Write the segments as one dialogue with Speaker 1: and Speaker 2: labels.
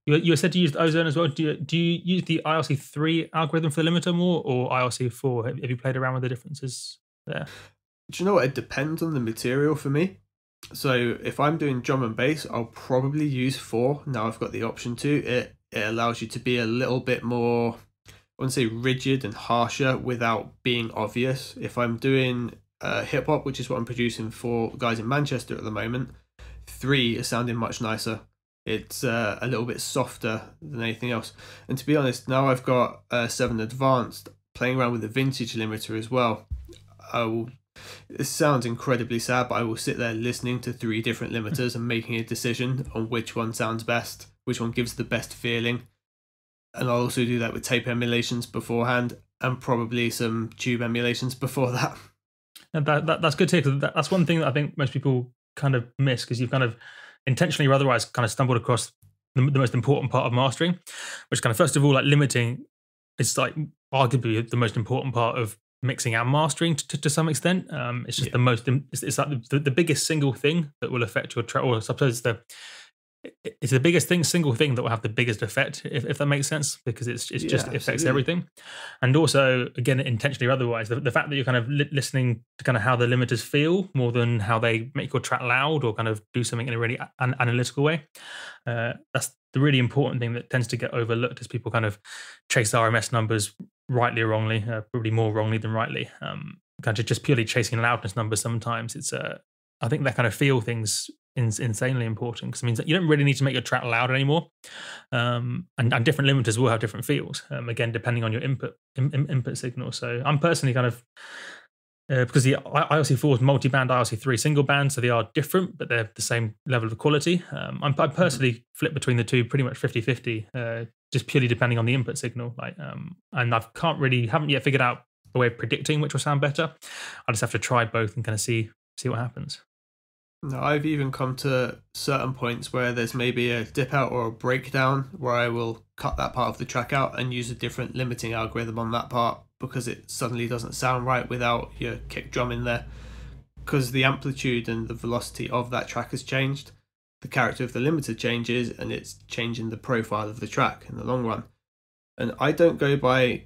Speaker 1: You said you used Ozone as well. Do you use the IRC3 algorithm for the limiter more, or IRC4? Have you played around with the differences there?
Speaker 2: Do you know what? It depends on the material for me. So if I'm doing drum and bass, I'll probably use 4. Now I've got the option to. It allows you to be a little bit more, I wouldn't say rigid and harsher without being obvious. If I'm doing hip hop, which is what I'm producing for guys in Manchester at the moment, 3 is sounding much nicer. It's a little bit softer than anything else. And to be honest, now I've got 7 Advanced, playing around with the vintage limiter as well. It sounds incredibly sad, but I will sit there listening to 3 different limiters and making a decision on which one sounds best, which one gives the best feeling. And I'll also do that with tape emulations beforehand, and probably some tube emulations before that.
Speaker 1: And that's good too, because that's one thing that I think most people kind of miss, because you've kind of intentionally or otherwise kind of stumbled across the most important part of mastering, which kind of, first of all, like limiting is like arguably the most important part of mixing and mastering to some extent. It's just the most, it's like the biggest single thing that will affect your track, or I suppose it's the biggest single thing that will have the biggest effect, if that makes sense, because it just affects everything. And also, again, intentionally or otherwise, the fact that you're kind of listening to kind of how the limiters feel more than how they make your track loud or kind of do something in a really analytical way. That's the really important thing that tends to get overlooked as people kind of chase RMS numbers rightly or wrongly, probably more wrongly than rightly. Kind of just purely chasing loudness numbers sometimes. It's I think that kind of feel things insanely important, because it means that you don't really need to make your track loud anymore. And different limiters will have different feels, again, depending on your input signal. So I'm personally kind of, because the IRC4 is multi-band, IRC3 single band, so they are different, but they're the same level of quality. I personally flip between the two pretty much 50-50, just purely depending on the input signal. And haven't yet figured out a way of predicting which will sound better. I just have to try both and kind of see what happens.
Speaker 2: No, I've even come to certain points where there's maybe a dip out or a breakdown where I will cut that part of the track out and use a different limiting algorithm on that part, because it suddenly doesn't sound right without your kick drum in there, because the amplitude and the velocity of that track has changed. The character of the limiter changes, and it's changing the profile of the track in the long run. And I don't go by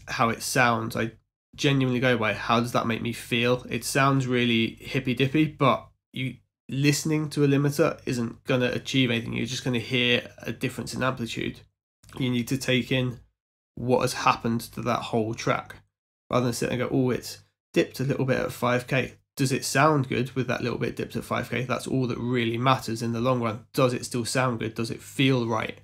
Speaker 2: how it sounds. I genuinely go by, how does that make me feel? It sounds really hippy dippy, but you listening to a limiter isn't going to achieve anything. You're just going to hear a difference in amplitude. You need to take in what has happened to that whole track, rather than sit and go, oh, it's dipped a little bit at 5k. Does it sound good with that little bit dipped at 5k? That's all that really matters in the long run. Does it still sound good? Does it feel right?